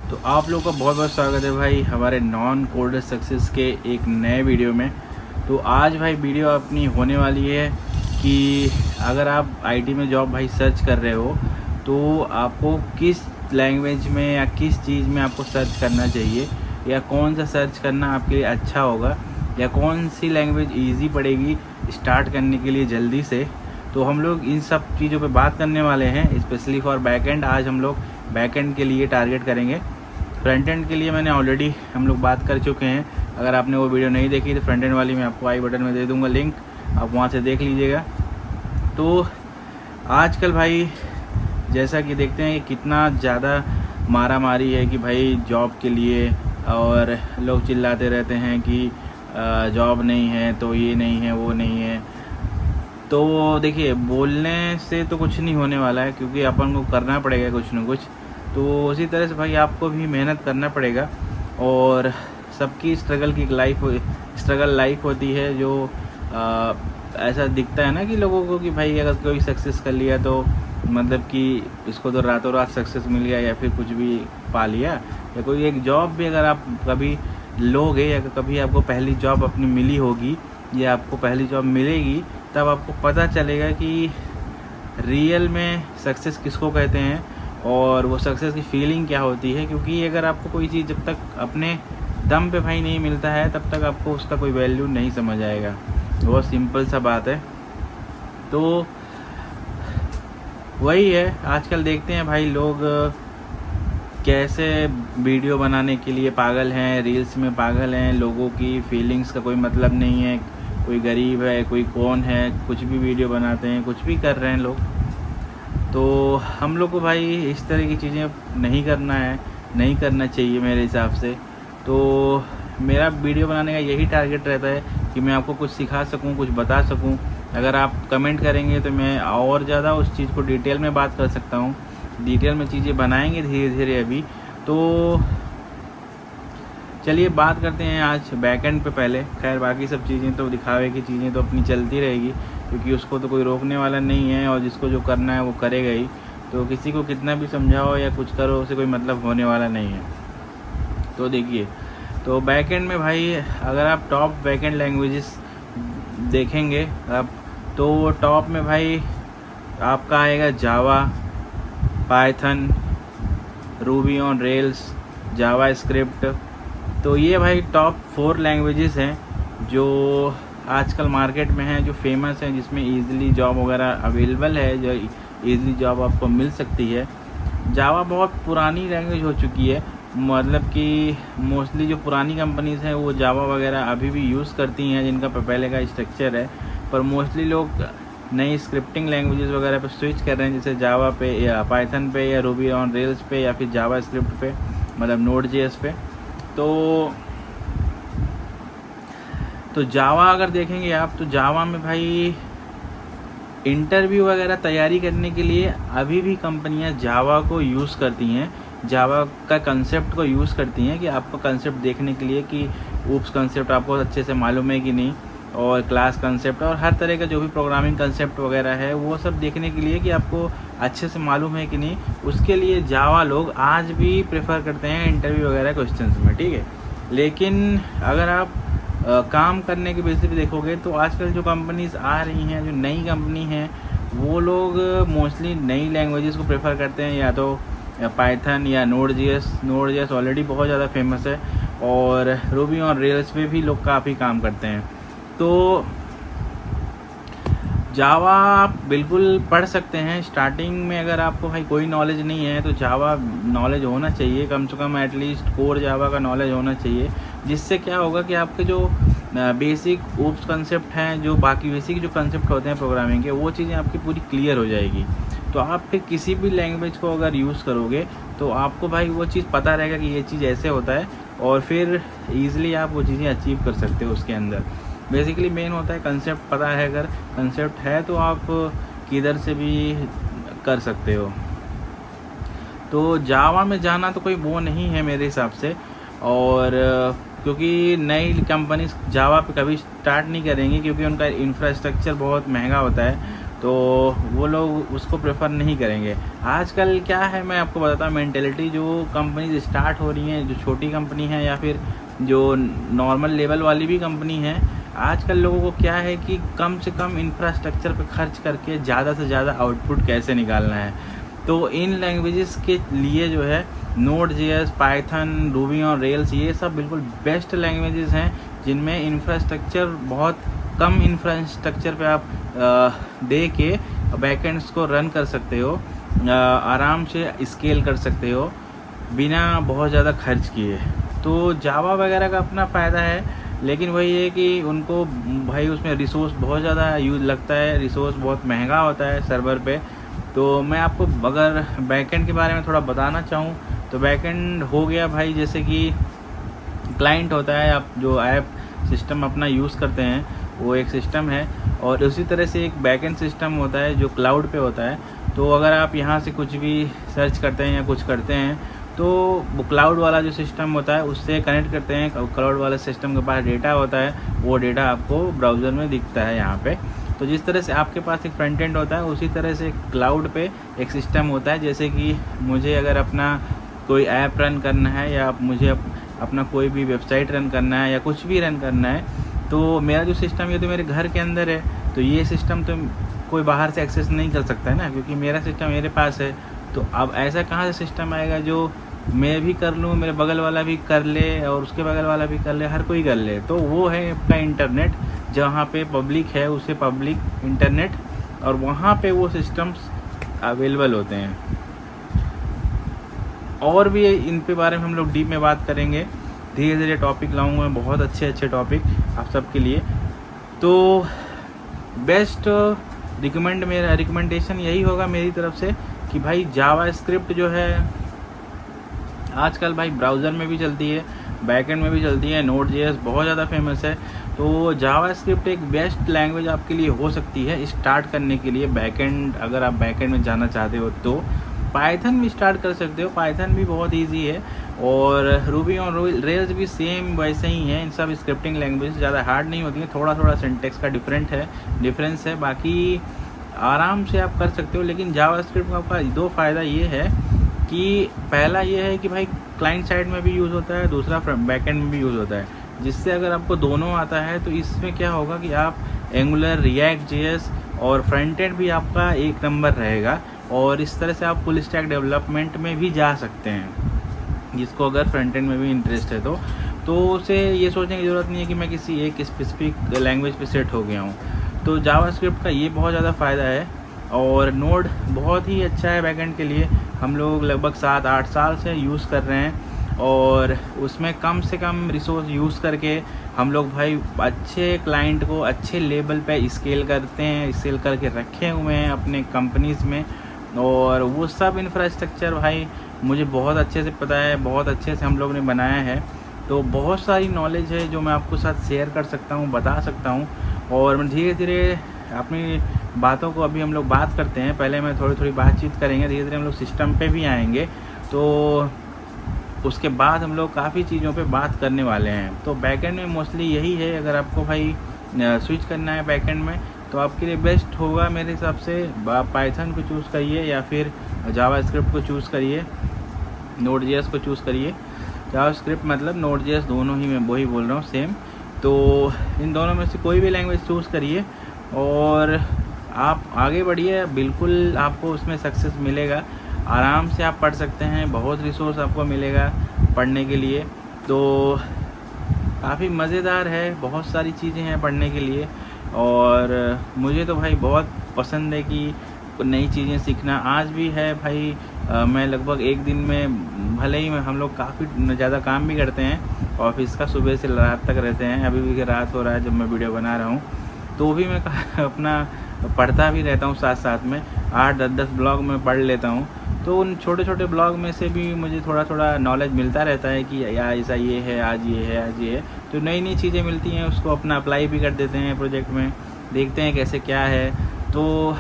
तो आप लोग का बहुत बहुत स्वागत है भाई हमारे नॉन कोडर सक्सेस के एक नए वीडियो में। तो आज भाई वीडियो अपनी होने वाली है कि अगर आप आईटी में जॉब भाई सर्च कर रहे हो तो आपको किस लैंग्वेज में या किस चीज़ में आपको सर्च करना चाहिए, या कौन सा सर्च करना आपके लिए अच्छा होगा, या कौन सी लैंग्वेज ईजी पड़ेगी स्टार्ट करने के लिए जल्दी से। तो हम लोग इन सब चीज़ों पे बात करने वाले हैं, स्पेशली फॉर बैकएंड। आज हम लोग बैकएंड के लिए टारगेट करेंगे। फ्रंट एंड के लिए मैंने ऑलरेडी हम लोग बात कर चुके हैं। अगर आपने वो वीडियो नहीं देखी तो फ्रंट एंड वाली मैं आपको आई बटन में दे दूंगा लिंक, आप वहाँ से देख लीजिएगा। तो आजकल भाई जैसा कि देखते हैं कि कितना ज़्यादा मारा मारी है कि भाई जॉब के लिए, और लोग चिल्लाते रहते हैं कि जॉब नहीं है तो ये नहीं है वो नहीं है। तो देखिए, बोलने से तो कुछ नहीं होने वाला है, क्योंकि अपन को करना पड़ेगा कुछ न कुछ। तो उसी तरह से भाई आपको भी मेहनत करना पड़ेगा, और सबकी स्ट्रगल लाइफ होती है। जो ऐसा दिखता है ना कि लोगों को कि भाई अगर कोई सक्सेस कर लिया तो मतलब कि इसको तो रातों रात सक्सेस मिल गया या फिर कुछ भी पा लिया, या कोई एक जॉब भी अगर आप कभी लोगे या कभी आपको पहली जॉब अपनी मिली होगी या आपको पहली जॉब मिलेगी, तब आपको पता चलेगा कि रियल में सक्सेस किसको कहते हैं और वो सक्सेस की फीलिंग क्या होती है। क्योंकि अगर आपको कोई चीज़ जब तक अपने दम पे भाई नहीं मिलता है तब तक आपको उसका कोई वैल्यू नहीं समझ आएगा। बहुत सिंपल सा बात है। तो वही है, आजकल देखते हैं भाई लोग कैसे वीडियो बनाने के लिए पागल हैं, रील्स में पागल हैं। लोगों की फीलिंग्स का कोई मतलब नहीं है, कोई गरीब है कोई कौन है, कुछ भी वीडियो बनाते हैं, कुछ भी कर रहे हैं लोग। तो हम लोग को भाई इस तरह की चीज़ें नहीं करना है, नहीं करना चाहिए मेरे हिसाब से। तो मेरा वीडियो बनाने का यही टारगेट रहता है कि मैं आपको कुछ सिखा सकूं, कुछ बता सकूं। अगर आप कमेंट करेंगे तो मैं और ज़्यादा उस चीज़ को डिटेल में बात कर सकता हूं, डिटेल में चीज़ें बनाएंगे धीरे धीरे अभी। तो चलिए बात करते हैं आज बैकएंड पे पहले। खैर बाकी सब चीज़ें तो दिखावे की चीज़ें तो अपनी चलती रहेगी, क्योंकि उसको तो कोई रोकने वाला नहीं है, और जिसको जो करना है वो करेगा ही। तो किसी को कितना भी समझाओ या कुछ करो, उसे कोई मतलब होने वाला नहीं है। तो देखिए, तो बैकएंड में भाई अगर आप टॉप बैकएंड लैंग्वेजेस देखेंगे आप, तो टॉप में भाई आपका आएगा Java, Python, Ruby on Rails, JavaScript. तो ये भाई टॉप 4 लैंग्वेजेस हैं जो आजकल मार्केट में हैं, जो फेमस हैं, जिसमें ईज़िली जॉब वगैरह अवेलेबल है, जो ईज़िली जॉब आपको मिल सकती है। जावा बहुत पुरानी लैंग्वेज हो चुकी है, मतलब कि मोस्टली जो पुरानी कंपनीज़ हैं वो जावा वगैरह अभी भी यूज़ करती हैं, जिनका पहले का स्ट्रक्चर है। पर मोस्टली लोग नई स्क्रिप्टिंग लैंग्वेजेस वगैरह पे स्विच कर रहे हैं, जैसे जावा पे या पाइथन पे या रूबी ऑन रेल्स पे या फिर जावा स्क्रिप्ट पे, मतलब नोड जेएस पे। तो जावा अगर देखेंगे आप, तो जावा में भाई इंटरव्यू वगैरह तैयारी करने के लिए अभी भी कंपनियां जावा को यूज़ करती हैं, जावा का कंसेप्ट को यूज़ करती हैं कि आपको कंसेप्ट देखने के लिए कि ऊप्स कंसेप्ट आपको अच्छे से मालूम है कि नहीं, और क्लास कंसेप्ट और हर तरह का जो भी प्रोग्रामिंग कंसेप्ट वगैरह है वो सब देखने के लिए कि आपको अच्छे से मालूम है कि नहीं, उसके लिए जावा लोग आज भी प्रेफर करते हैं इंटरव्यू वगैरह क्वेश्चंस में, ठीक है। लेकिन अगर आप काम करने के बेसिस पे देखोगे तो आजकल जो कंपनीज आ रही हैं, जो नई कंपनी हैं, वो लोग मोस्टली नई लैंग्वेजेस को प्रेफर करते हैं, या तो पाइथन या नोड जेएस ऑलरेडी बहुत ज़्यादा फेमस है, और रूबी ऑन रेल्स पे भी लोग काफ़ी काम करते हैं। तो जावा आप बिल्कुल पढ़ सकते हैं स्टार्टिंग में। अगर आपको भाई कोई नॉलेज नहीं है तो जावा नॉलेज होना चाहिए, कम से कम एटलीस्ट कोर जावा का नॉलेज होना चाहिए, जिससे क्या होगा कि आपके जो बेसिक ऊप्स कंसेप्ट हैं, जो बाकी बेसिक जो कंसेप्ट होते हैं प्रोग्रामिंग के, वो चीज़ें आपकी पूरी क्लियर हो जाएगी। तो आप फिर किसी भी लैंग्वेज को अगर यूज़ करोगे तो आपको भाई वो चीज़ पता रहेगा कि ये चीज़ ऐसे होता है, और फिर ईज़िली आप वो चीज़ें अचीव कर सकते हो उसके अंदर। बेसिकली मेन होता है कंसेप्ट पता है, अगर कंसेप्ट है तो आप किधर से भी कर सकते हो। तो जावा में जाना तो कोई वो नहीं है मेरे हिसाब से, और क्योंकि नई कंपनी जावा पे कभी स्टार्ट नहीं करेंगी, क्योंकि उनका इंफ्रास्ट्रक्चर बहुत महंगा होता है, तो वो लोग उसको प्रेफर नहीं करेंगे। आजकल क्या है, मैं आपको बताता हूँ मेंटेलिटी, जो कंपनीज स्टार्ट हो रही हैं, जो छोटी कंपनी है या फिर जो नॉर्मल लेवल वाली भी कंपनी है, आजकल लोगों को क्या है कि कम से कम इंफ्रास्ट्रक्चर पे खर्च करके ज़्यादा से ज़्यादा आउटपुट कैसे निकालना है। तो इन लैंग्वेजेस के लिए जो है Node.js, पाइथन, रूबी और रेल्स, ये सब बिल्कुल बेस्ट लैंग्वेजेस हैं जिनमें इंफ्रास्ट्रक्चर बहुत कम इंफ्रास्ट्रक्चर पे आप दे के बैकएंड्स को रन कर सकते हो, आराम से स्केल कर सकते हो बिना बहुत ज़्यादा खर्च किए। तो जावा वगैरह का अपना फ़ायदा है, लेकिन वही है कि उनको भाई उसमें रिसोर्स बहुत ज़्यादा यूज़ लगता है, रिसोर्स बहुत महंगा होता है सर्वर पे। तो मैं आपको अगर बैकएंड के बारे में थोड़ा बताना चाहूँ तो बैकएंड हो गया भाई, जैसे कि क्लाइंट होता है, आप जो ऐप सिस्टम अपना यूज़ करते हैं वो एक सिस्टम है, और उसी तरह से एक बैकएंड सिस्टम होता है जो क्लाउड पे होता है। तो अगर आप यहाँ से कुछ भी सर्च करते हैं या कुछ करते हैं तो वो क्लाउड वाला जो सिस्टम होता है उससे कनेक्ट करते हैं, क्लाउड वाले सिस्टम के पास डेटा होता है, वो डेटा आपको ब्राउज़र में दिखता है यहाँ पे। तो जिस तरह से आपके पास एक फ्रंट एंड होता है, उसी तरह से क्लाउड पे एक सिस्टम होता है। जैसे कि मुझे अगर अपना कोई ऐप रन करना है या मुझे अपना कोई भी वेबसाइट रन करना है या कुछ भी रन करना है, तो मेरा जो सिस्टम ये तो मेरे घर के अंदर है, तो ये सिस्टम तो कोई बाहर से एक्सेस नहीं कर सकता है ना, क्योंकि मेरा सिस्टम मेरे पास है। तो अब ऐसा कहाँ से सिस्टम आएगा जो मैं भी कर लूँ, मेरे बगल वाला भी कर ले और उसके बगल वाला भी कर ले, हर कोई कर ले। तो वो है आपका इंटरनेट, जहाँ पे पब्लिक है उसे पब्लिक इंटरनेट, और वहाँ पे वो सिस्टम्स अवेलेबल होते हैं। और भी इन पे बारे में हम लोग डीप में बात करेंगे, धीरे धीरे टॉपिक लाऊंगा, बहुत अच्छे अच्छे टॉपिक आप सबके लिए। तो बेस्ट मेरा रिकमेंडेशन यही होगा मेरी तरफ से कि भाई जावा स्क्रिप्ट जो है आजकल भाई ब्राउज़र में भी चलती है, बैकएंड में भी चलती है, Node.js बहुत ज़्यादा फेमस है। तो जावा स्क्रिप्ट एक बेस्ट लैंग्वेज आपके लिए हो सकती है स्टार्ट करने के लिए बैकएंड, अगर आप बैकएंड में जाना चाहते हो तो। पाइथन भी स्टार्ट कर सकते हो, पाइथन भी बहुत इजी है, और रूबी और रेल्स भी सेम वैसे ही हैं। इन सब स्क्रिप्टिंग लैंग्वेज ज़्यादा हार्ड नहीं होती हैं, थोड़ा थोड़ा सिंटेक्स का डिफरेंस है, बाकी आराम से आप कर सकते हो। लेकिन जावा स्क्रिप्ट का दो फ़ायदा ये है कि पहला ये है कि भाई क्लाइंट साइड में भी यूज़ होता है, दूसरा बैकएंड में भी यूज़ होता है, जिससे अगर आपको दोनों आता है तो इसमें क्या होगा कि आप एंगुलर, रिएक्ट जेएस और फ्रंट एंड भी आपका एक नंबर रहेगा, और इस तरह से आप फुल स्टैक डेवलपमेंट में भी जा सकते हैं। जिसको अगर फ्रंट एंड में भी इंटरेस्ट है तो उसे ये सोचने की ज़रूरत नहीं है कि मैं किसी एक स्पेसिफिक लैंग्वेज पे सेट हो गया हूँ। तो जावा स्क्रिप्ट का ये बहुत ज़्यादा फ़ायदा है, और नोड बहुत ही अच्छा है बैकएंड के लिए। हम लोग लगभग 7-8 साल से यूज़ कर रहे हैं, और उसमें कम से कम रिसोर्स यूज़ करके हम लोग भाई अच्छे क्लाइंट को अच्छे लेवल पे स्केल करते हैं, स्केल करके रखे हुए हैं अपने कंपनीज़ में। और वो सब इंफ्रास्ट्रक्चर भाई मुझे बहुत अच्छे से पता है, बहुत अच्छे से हम लोग ने बनाया है। तो बहुत सारी नॉलेज है जो मैं आपको साथ शेयर कर सकता हूँ, बता सकता हूँ, और धीरे धीरे अपनी बातों को अभी हम लोग बात करते हैं। पहले मैं थोड़ी बातचीत करेंगे, धीरे धीरे हम लोग सिस्टम पे भी आएंगे, तो उसके बाद हम लोग काफ़ी चीज़ों पे बात करने वाले हैं। तो बैकएंड में मोस्टली यही है, अगर आपको भाई स्विच करना है बैकएंड में तो आपके लिए बेस्ट होगा मेरे हिसाब से पाइथन को चूज़ करिए या फिर जावा स्क्रिप्ट को चूज़ करिए, Node.js को चूज़ करिए। जावा स्क्रिप्ट मतलब Node.js दोनों ही मैं वही बोल रहा हूँ सेम। तो इन दोनों में से कोई भी लैंग्वेज चूज़ करिए और आप आगे बढ़िए, बिल्कुल आपको उसमें सक्सेस मिलेगा। आराम से आप पढ़ सकते हैं, बहुत रिसोर्स आपको मिलेगा पढ़ने के लिए। तो काफ़ी मज़ेदार है, बहुत सारी चीज़ें हैं पढ़ने के लिए, और मुझे तो भाई बहुत पसंद है कि नई चीज़ें सीखना। आज भी है भाई, मैं लगभग एक दिन में भले ही हम लोग काफ़ी ज़्यादा काम भी करते हैं, ऑफिस का सुबह से रात तक रहते हैं। अभी भी रात हो रहा है जब मैं वीडियो बना रहा हूँ, तो भी मैं अपना पढ़ता भी रहता हूँ, साथ साथ में 8-10 ब्लॉग में पढ़ लेता हूँ। तो उन छोटे छोटे ब्लॉग में से भी मुझे थोड़ा थोड़ा नॉलेज मिलता रहता है कि यार ऐसा ये है, आज ये है, आज ये है। तो नई नई चीज़ें मिलती हैं, उसको अपना अप्लाई भी कर देते हैं प्रोजेक्ट में, देखते हैं कैसे क्या है। तो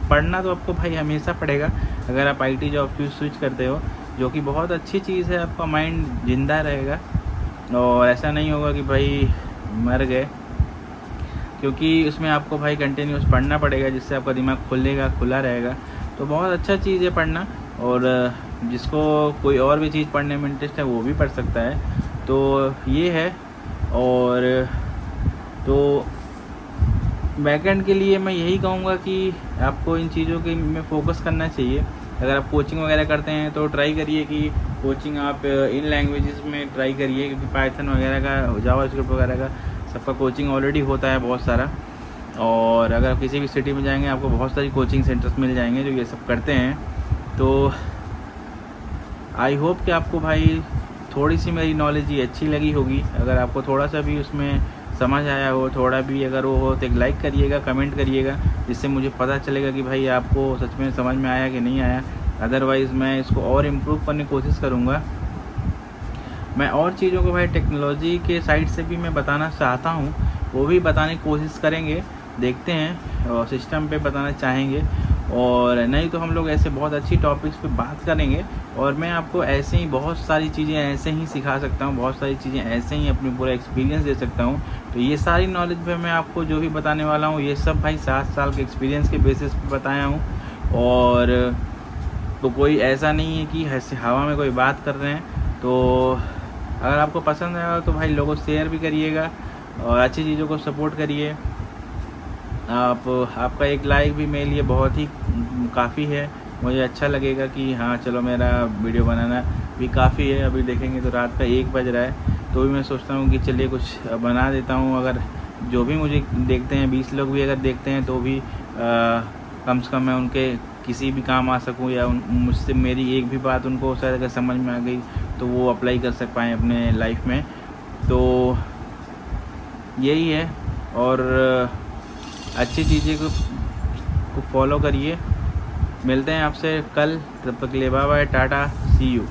पढ़ना तो आपको भाई हमेशा पड़ेगा अगर आप IT जॉब स्विच करते हो, जो कि बहुत अच्छी चीज़ है। आपका माइंड जिंदा रहेगा और ऐसा नहीं होगा कि भाई मर गए। क्योंकि उसमें आपको भाई कंटिन्यूस पढ़ना पड़ेगा, जिससे आपका दिमाग खुला रहेगा। तो बहुत अच्छा चीज़ है पढ़ना, और जिसको कोई और भी चीज़ पढ़ने में इंटरेस्ट है वो भी पढ़ सकता है। तो ये है। और तो बैकएंड के लिए मैं यही कहूँगा कि आपको इन चीज़ों के में फ़ोकस करना चाहिए। अगर आप कोचिंग वगैरह करते हैं तो ट्राई करिए कि कोचिंग आप इन लैंग्वेजेस में ट्राई करिए, क्योंकि पाइथन वगैरह का, जावास्क्रिप्ट वगैरह का सबका कोचिंग ऑलरेडी होता है बहुत सारा। और अगर आप किसी भी सिटी में जाएंगे आपको बहुत सारी कोचिंग सेंटर्स मिल जाएंगे जो ये सब करते हैं। तो आई होप कि आपको भाई थोड़ी सी मेरी नॉलेज ये अच्छी लगी होगी। अगर आपको थोड़ा सा भी उसमें समझ आया हो, थोड़ा भी अगर वो हो, तो एक लाइक करिएगा, कमेंट करिएगा, जिससे मुझे पता चलेगा कि भाई आपको सच में समझ में आया कि नहीं आया। अदरवाइज़ मैं इसको और इम्प्रूव करने की कोशिश करूँगा। मैं और चीज़ों को भाई टेक्नोलॉजी के साइड से भी मैं बताना चाहता हूँ, वो भी बताने की कोशिश करेंगे, देखते हैं, और सिस्टम पे बताना चाहेंगे। और नहीं तो हम लोग ऐसे बहुत अच्छी टॉपिक्स पे बात करेंगे, और मैं आपको ऐसे ही बहुत सारी चीज़ें ऐसे ही सिखा सकता हूँ, बहुत सारी चीज़ें ऐसे ही अपनी पूरा एक्सपीरियंस दे सकता हूँ। तो ये सारी नॉलेज पे मैं आपको जो भी बताने वाला हूँ, ये सब भाई 7 साल के एक्सपीरियंस के बेसिस पे बताया हूँ। और तो कोई ऐसा नहीं है कि ऐसे हवा में कोई बात कर रहे हैं। तो अगर आपको पसंद आया तो भाई लोगों शेयर भी करिएगा, और अच्छी चीज़ों को सपोर्ट करिए। आपका एक लाइक भी मेरे लिए बहुत ही काफ़ी है। मुझे अच्छा लगेगा कि हाँ चलो, मेरा वीडियो बनाना भी काफ़ी है। अभी देखेंगे तो रात का 1 बज रहा है, तो भी मैं सोचता हूँ कि चलिए कुछ बना देता हूँ। अगर जो भी मुझे देखते हैं 20 लोग भी अगर देखते हैं तो भी कम से कम मैं उनके किसी भी काम आ सकूँ, या मुझसे मेरी एक भी बात उनको शायद अगर समझ में आ गई तो वो अप्लाई कर सक पाएँ अपने लाइफ में। तो यही है। और अच्छी चीज़ें को फॉलो करिए। मिलते हैं आपसे कल, तब तक के लिए bye bye, tata, see you.